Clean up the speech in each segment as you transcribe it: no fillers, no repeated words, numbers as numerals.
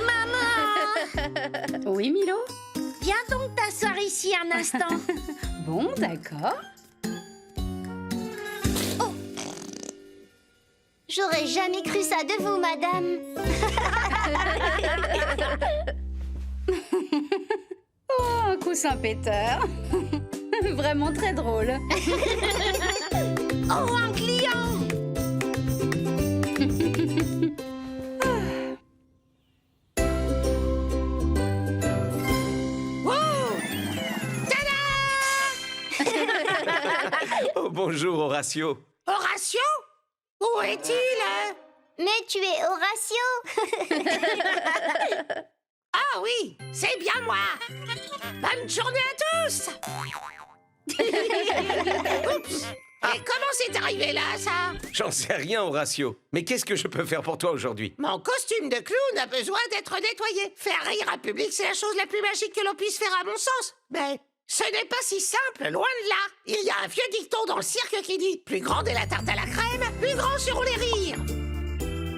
Maman! Oui, Milo? Viens donc t'asseoir ici un instant. Bon, d'accord. J'aurais jamais cru ça de vous, madame. Oh, un coussin péteur. Vraiment très drôle. Oh, un client! Oh, bonjour, Horatio. Horatio? Où est-il? Mais tu es Horatio. Ah oui, c'est bien moi. Bonne journée à tous. Oups. Et comment c'est arrivé là, ça? J'en sais rien, Horatio. Mais qu'est-ce que je peux faire pour toi aujourd'hui? Mon costume de clown a besoin d'être nettoyé. Faire rire un public, c'est la chose la plus magique que l'on puisse faire à mon sens. Mais ce n'est pas si simple, loin de là. Il y a un vieux dicton dans le cirque qui dit « Plus grande est la tarte à la crème, plus grands seront les rires ».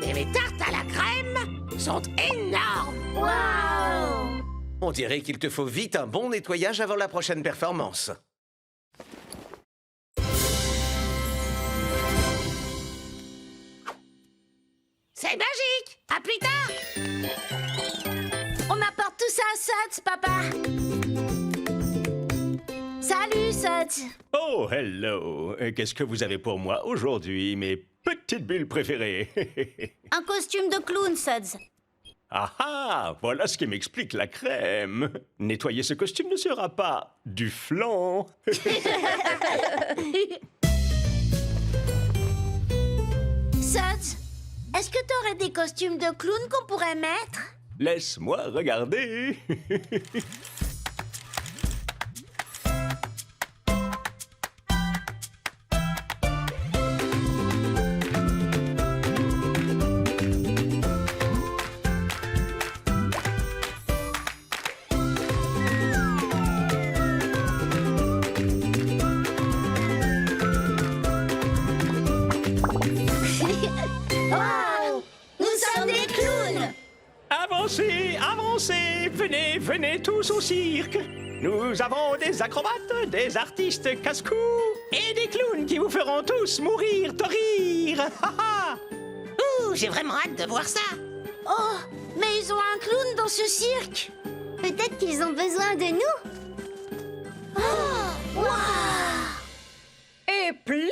Et les tartes à la crème sont énormes. Waouh! On dirait qu'il te faut vite un bon nettoyage avant la prochaine performance. C'est magique. À plus tard. On apporte tout ça à Suds, papa. Salut, Suds. Oh, hello! Qu'est-ce que vous avez pour moi aujourd'hui, mes petites bulles préférées? Un costume de clown, Suds. Ah ah! Voilà ce qui m'explique la crème. Nettoyer ce costume ne sera pas du flan. Suds, est-ce que t'aurais des costumes de clown qu'on pourrait mettre? Laisse-moi regarder. Wow! Nous sommes des clowns! Avancez, avancez! Venez, venez tous au cirque! Nous avons des acrobates, des artistes casse-cou et des clowns qui vous feront tous mourir de rire! Ha, ha. Ouh, j'ai vraiment hâte de voir ça. Oh, mais ils ont un clown dans ce cirque. Peut-être qu'ils ont besoin de nous. Oh, waouh! Et pli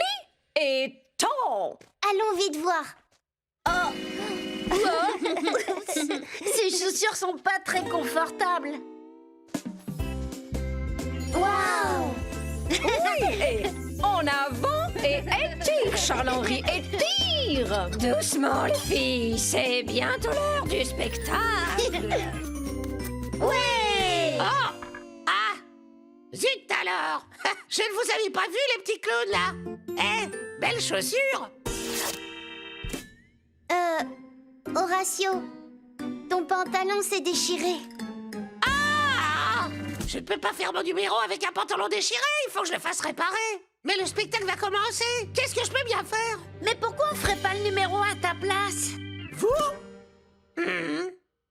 et tant. Allons vite voir. Ces chaussures sont pas très confortables. Waouh! Et en avant et étire, Charles-Henri, étire. Doucement, les filles, c'est bientôt l'heure du spectacle. Ouais! Oh! Ah! Zut alors! Je ne vous avais pas vu, les petits clowns, là! Eh, belles chaussures! Horatio, ton pantalon s'est déchiré. Ah! Je ne peux pas faire mon numéro avec un pantalon déchiré, il faut que je le fasse réparer. Mais le spectacle va commencer. Qu'est-ce que je peux bien faire? Mais pourquoi on ferait pas le numéro à ta place? Vous?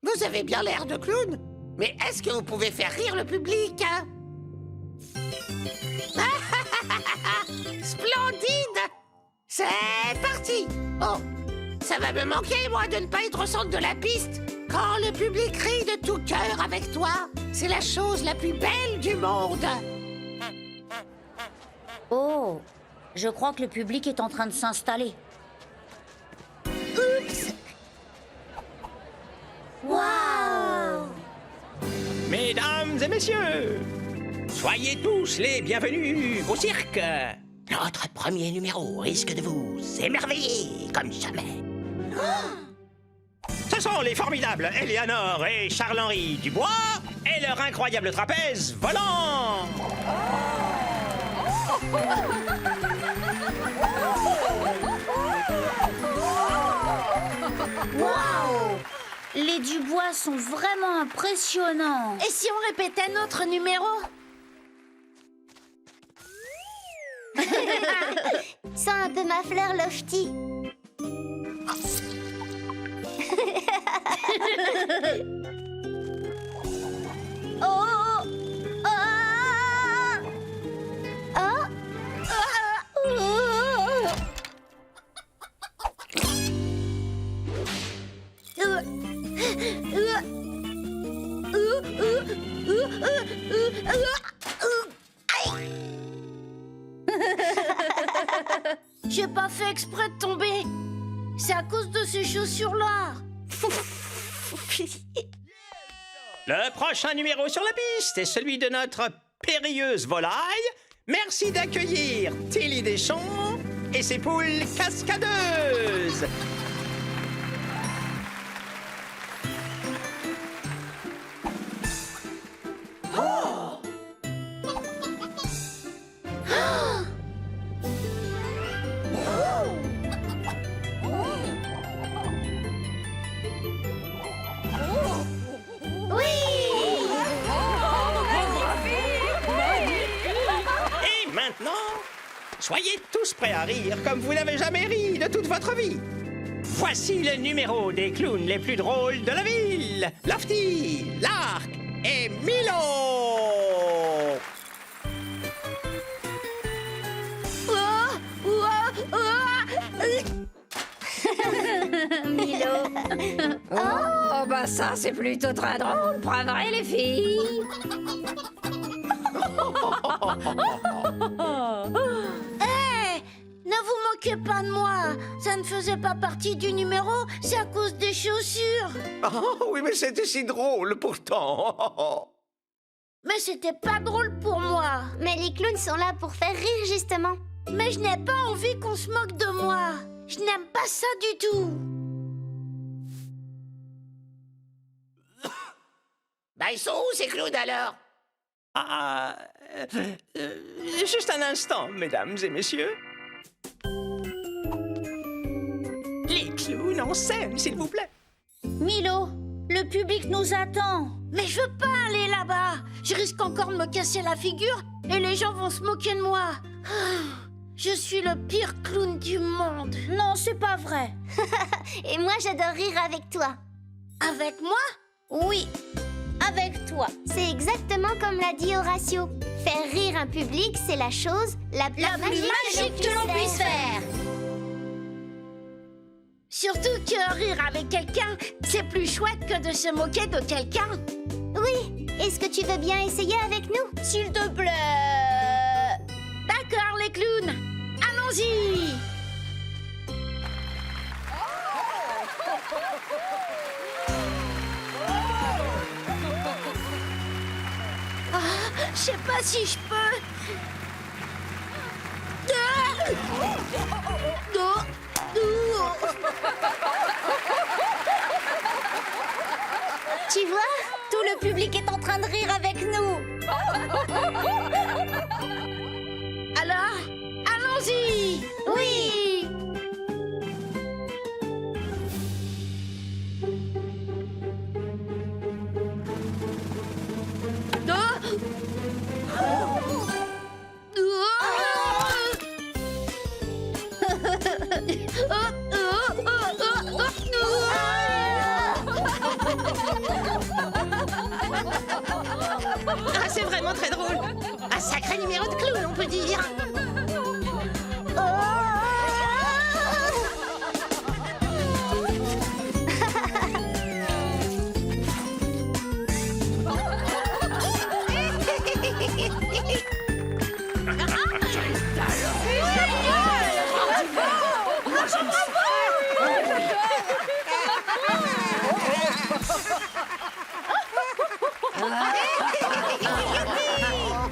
Vous avez bien l'air de clown. Mais est-ce que vous pouvez faire rire le public, hein? Splendide! C'est parti! Oh, ça va me manquer, moi, de ne pas être au centre de la piste. Quand le public rit de tout cœur avec toi, c'est la chose la plus belle du monde. Oh, je crois que le public est en train de s'installer. Oups! Waouh! Mesdames et messieurs, soyez tous les bienvenus au cirque. Notre premier numéro risque de vous émerveiller comme jamais. Ce sont les formidables Eleanor et Charles-Henri Dubois et leur incroyable trapèze volant. Waouh! Les Dubois sont vraiment impressionnants. Et si on répétait notre numéro? Sens un peu ma fleur, Lofty. Oh, ah, ah, J'ai pas fait exprès de tomber. C'est à cause de ces chaussures-là. Le prochain numéro sur la piste est celui de notre périlleuse volaille. Merci d'accueillir Tilly Deschamps et ses poules cascadeuses. Et maintenant, soyez tous prêts à rire comme vous n'avez jamais ri de toute votre vie. Voici le numéro des clowns les plus drôles de la ville. Lofty, Lark et Milo. Milo. Oh, bah ça, c'est plutôt très drôle, pas vrai, les filles? Hé, ne vous moquez pas de moi. Ça ne faisait pas partie du numéro, c'est à cause des chaussures. Oh, oui, mais c'était si drôle pourtant. Mais c'était pas drôle pour moi. Mais les clowns sont là pour faire rire, justement. Mais je n'ai pas envie qu'on se moque de moi. Je n'aime pas ça du tout. Bah, ils sont où ces clowns alors? Ah, juste un instant, mesdames et messieurs. Les clowns en scène, s'il vous plaît. Milo, le public nous attend. Mais je veux pas aller là-bas. Je risque encore de me casser la figure et les gens vont se moquer de moi. Je suis le pire clown du monde. Non, c'est pas vrai. Et moi, j'adore rire avec toi. Avec moi? Oui, avec toi. C'est exactement comme l'a dit Horatio. Faire rire un public, c'est la chose la plus magique que l'on puisse faire. Surtout que rire avec quelqu'un, c'est plus chouette que de se moquer de quelqu'un. Oui, est-ce que tu veux bien essayer avec nous? S'il te plaît. D'accord, les clowns. Allons-y. Je sais pas si je peux. Tu vois? Tout le public est en train de rire avec nous. Alors, allons-y. Oui! Ah, c'est vraiment très drôle. Un sacré numéro de clown, on peut dire.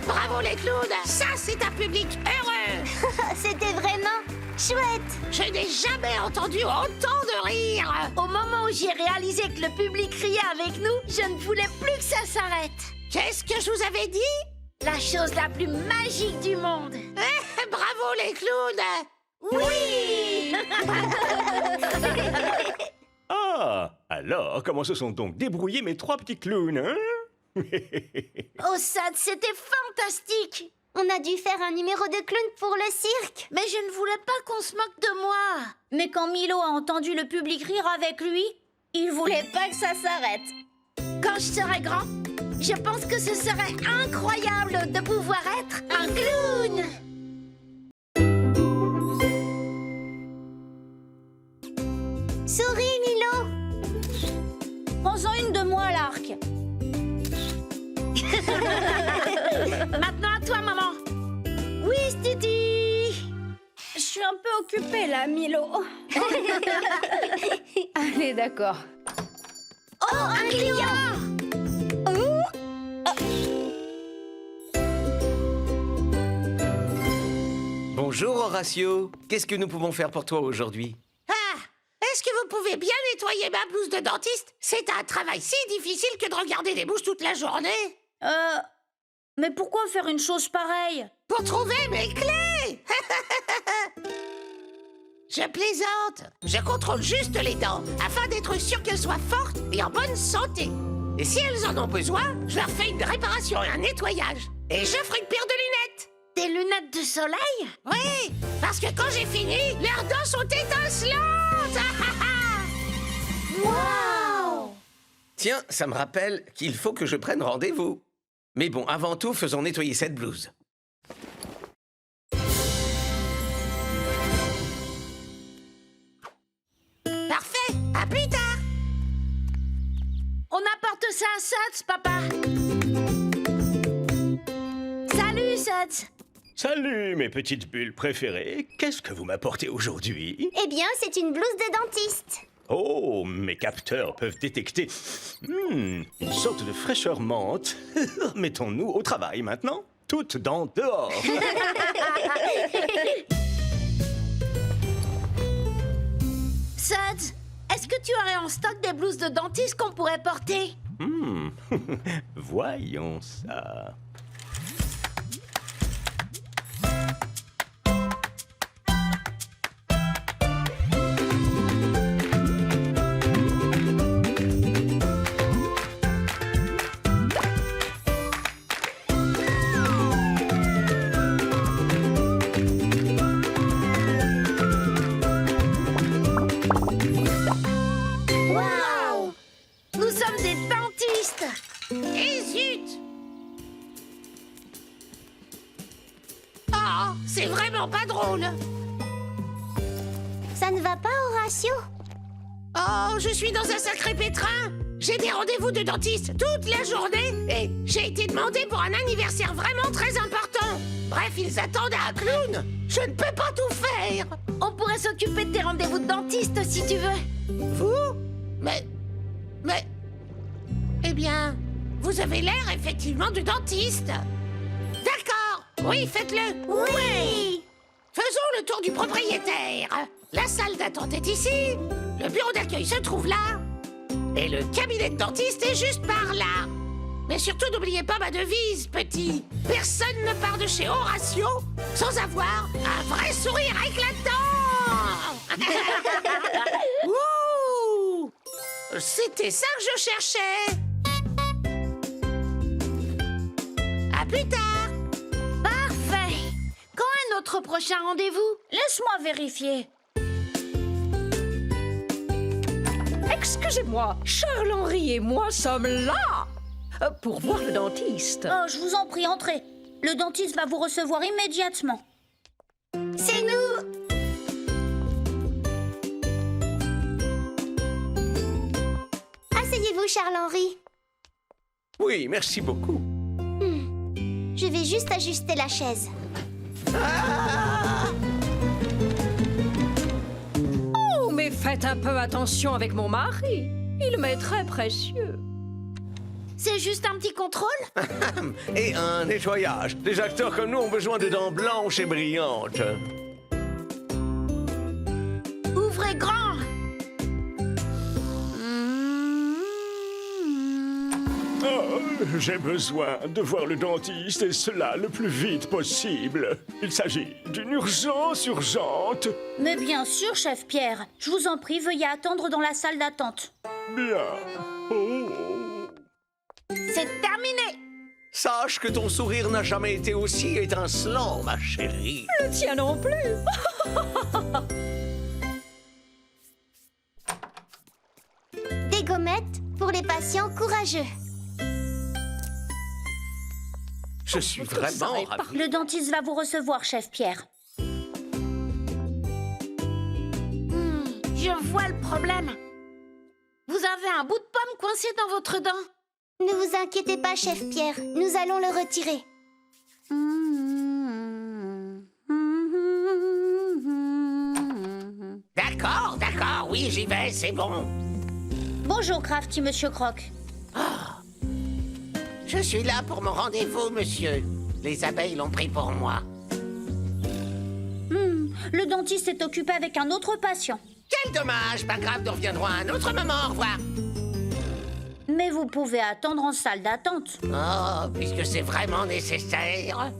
Bravo les clowns, ça c'est un public heureux. C'était vraiment chouette. Je n'ai jamais entendu autant de rire. Au moment où j'ai réalisé que le public riait avec nous, je ne voulais plus que ça s'arrête. Qu'est-ce que je vous avais dit? La chose la plus magique du monde. Bravo les clowns. Oui. Ah, alors, comment se sont donc débrouillés mes trois petits clowns, hein? Oh, ça, c'était fantastique. On a dû faire un numéro de clown pour le cirque. Mais je ne voulais pas qu'on se moque de moi. Mais quand Milo a entendu le public rire avec lui, Il voulait pas que ça s'arrête. Quand je serai grand, je pense que ce serait incroyable de pouvoir être un clown. Souris, Milo. Prends-en une de moi, l'arc. Maintenant à toi, maman. Oui, Stiti. Je suis un peu occupée, là, Milo. Allez, d'accord. Oh, un client. Bonjour Horatio. Qu'est-ce que nous pouvons faire pour toi aujourd'hui? Ah, est-ce que vous pouvez bien nettoyer ma blouse de dentiste? C'est un travail si difficile que de regarder des bouches toute la journée. Mais pourquoi faire une chose pareille? Pour trouver mes clés. Je plaisante. Je contrôle juste les dents afin d'être sûr qu'elles soient fortes et en bonne santé. Et si elles en ont besoin, je leur fais une réparation et un nettoyage. Et j'offre une paire de lunettes. Des lunettes de soleil? Oui, parce que quand j'ai fini, leurs dents sont étincelantes. Wow! Tiens, ça me rappelle qu'il faut que je prenne rendez-vous. Mais bon, avant tout, faisons nettoyer cette blouse. Parfait, à plus tard. On apporte ça à Suds, papa. Salut, Suds. Salut, mes petites bulles préférées. Qu'est-ce que vous m'apportez aujourd'hui? Eh bien, c'est une blouse de dentiste. Oh, mes capteurs peuvent détecter une sorte de fraîcheur menthe. Mettons-nous au travail maintenant. Toutes dents dehors. Suds, est-ce que tu aurais en stock des blouses de dentiste qu'on pourrait porter? Voyons ça. Waouh! Nous sommes des dentistes! Et zut! Oh, c'est vraiment pas drôle. Ça ne va pas, Horatio? Oh, je suis dans un sacré pétrin. J'ai des rendez-vous de dentiste toute la journée et j'ai été demandé pour un anniversaire vraiment très important. Bref, ils attendent un clown. Je ne peux pas tout faire. On pourrait s'occuper de tes rendez-vous de dentiste si tu veux. Vous? Mais... Eh bien, vous avez l'air effectivement de dentiste. D'accord. Oui, faites-le. Oui! Faisons le tour du propriétaire. La salle d'attente est ici. Le bureau d'accueil se trouve là. Et le cabinet de dentiste est juste par là. Mais surtout, n'oubliez pas ma devise, petit. Personne ne part de chez Horatio sans avoir un vrai sourire éclatant. Ouh! C'était ça que je cherchais. À plus tard. Parfait! Quand est notre prochain rendez-vous? Laisse-moi vérifier. Excusez-moi, Charles-Henri et moi sommes là pour voir le dentiste. Oh, je vous en prie, entrez. Le dentiste va vous recevoir immédiatement. C'est nous. Asseyez-vous, Charles-Henri. Oui, merci beaucoup. Je vais juste ajuster la chaise. Oh, mais faites un peu attention avec mon mari. Il m'est très précieux. C'est juste un petit contrôle? Et un nettoyage. Des acteurs comme nous ont besoin de dents blanches et brillantes. Ouvrez grand! Oh, j'ai besoin de voir le dentiste et cela le plus vite possible. Il s'agit d'une urgence urgente. Mais bien sûr, chef Pierre. Je vous en prie, veuillez attendre dans la salle d'attente. Bien. Oh. C'est terminé! Sache que ton sourire n'a jamais été aussi étincelant, ma chérie. Le tien non plus. patient courageux. Je suis vraiment ravi. Le dentiste va vous recevoir, chef Pierre. Je vois le problème. Vous avez un bout de pomme coincé dans votre dent. Ne vous inquiétez pas, chef Pierre. Nous allons le retirer. D'accord, d'accord, oui, j'y vais, c'est bon. Bonjour, Crafty, Monsieur Croc. Je suis là pour mon rendez-vous, monsieur. Les abeilles l'ont pris pour moi. Le dentiste est occupé avec un autre patient. Quel dommage, pas grave, nous reviendrons à un autre moment, au revoir. Mais vous pouvez attendre en salle d'attente. Oh, puisque c'est vraiment nécessaire.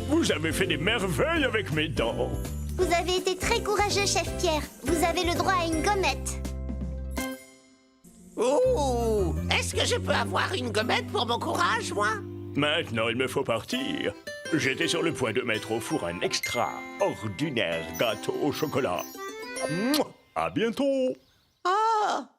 Vous avez fait des merveilles avec mes dents. Vous avez été très courageux, chef Pierre. Vous avez le droit à une gommette. Ouh, est-ce que je peux avoir une gommette pour mon courage, moi? Maintenant, il me faut partir. J'étais sur le point de mettre au four un extraordinaire gâteau au chocolat. Mouah, à bientôt.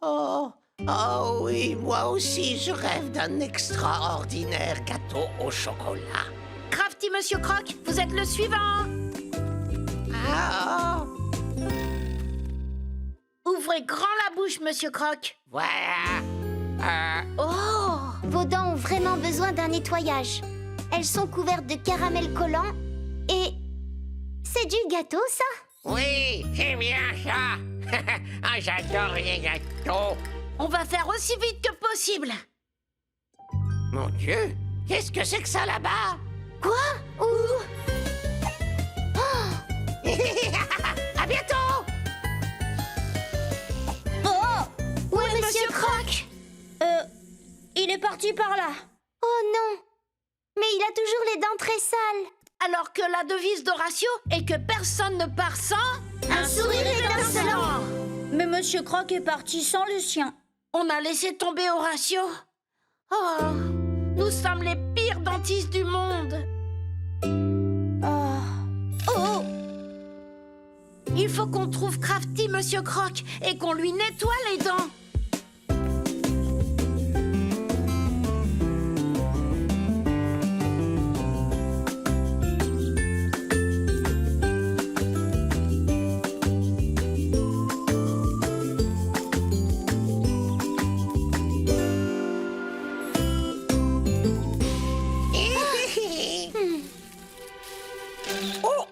Oh oui, moi aussi, je rêve d'un extraordinaire gâteau au chocolat. Crafty Monsieur Croc, vous êtes le suivant. Ah, Ouvrez grand la bouche, Monsieur Croc. voilà. Oh! Vos dents ont vraiment besoin d'un nettoyage. Elles sont couvertes de caramel collant et... C'est du gâteau, ça? Oui, c'est bien ça. Ah, j'adore les gâteaux. On va faire aussi vite que possible. Mon Dieu, qu'est-ce que c'est que ça là-bas? Quoi? Ouh! À bientôt. Où est Monsieur Croc? Il est parti par là. Oh non! Mais il a toujours les dents très sales. Alors que la devise d'Horatio est que personne ne part sans... Un sourire étincelant. Mais Monsieur Croc est parti sans le sien. On a laissé tomber Horatio. Oh, nous sommes les pires dentistes du monde. Oh! Il faut qu'on trouve Crafty Monsieur Croc et qu'on lui nettoie les dents.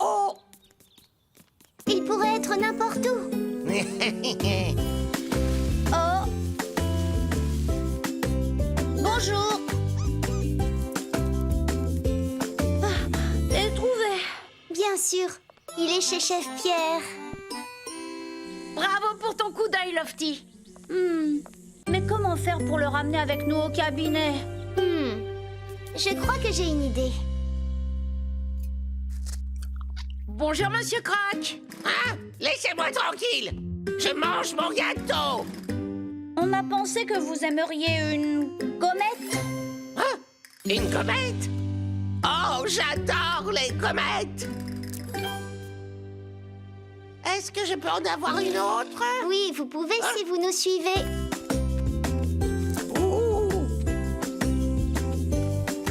Oh. Il pourrait être n'importe où. Oh! Bonjour! Et trouvé! Bien sûr, il est chez chef Pierre. Bravo pour ton coup d'œil, Lofty. Mais comment faire pour le ramener avec nous au cabinet? Je crois que j'ai une idée. Bonjour, Monsieur Croc. Hein? Laissez-moi tranquille. Je mange mon gâteau. On a pensé que vous aimeriez une gommette. Hein? Une comète? Oh, j'adore les comètes. Est-ce que je peux en avoir une autre? Oui, vous pouvez si vous nous suivez. Ouh.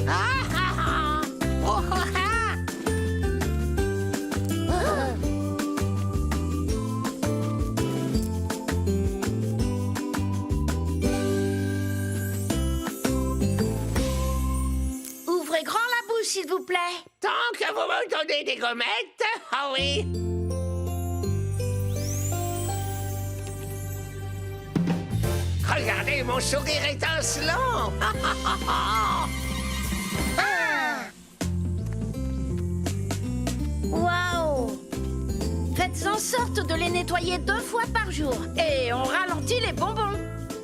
Ah. Oh, ah. Ouvrez grand la bouche, s'il vous plaît. Tant que vous me donnez des gommettes, ah oui. Regardez mon sourire étincelant. Waouh! Faites en sorte de les nettoyer 2 fois par jour et on ralentit les bonbons.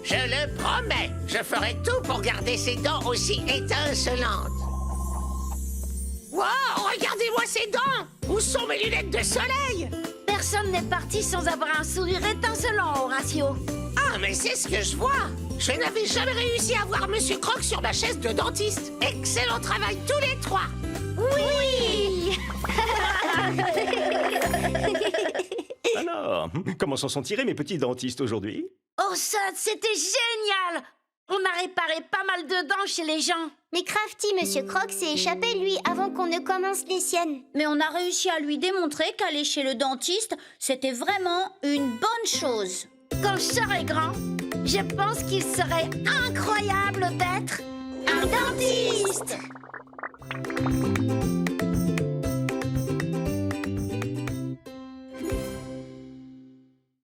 Je le promets, je ferai tout pour garder ces dents aussi étincelantes. Wow, regardez-moi ces dents! Où sont mes lunettes de soleil? Personne n'est parti sans avoir un sourire étincelant, Horatio. Ah, mais c'est ce que je vois. Je n'avais jamais réussi à voir Monsieur Croc sur ma chaise de dentiste. Excellent travail tous les trois. Oui! Alors, comment s'en sont tirés mes petits dentistes aujourd'hui? Oh ça, c'était génial! On a réparé pas mal de dents chez les gens. Mais Crafty, Monsieur Croc, s'est échappé, lui, avant qu'on ne commence les siennes. Mais on a réussi à lui démontrer qu'aller chez le dentiste, c'était vraiment une bonne chose. Quand je serai grand, je pense qu'il serait incroyable d'être un dentiste.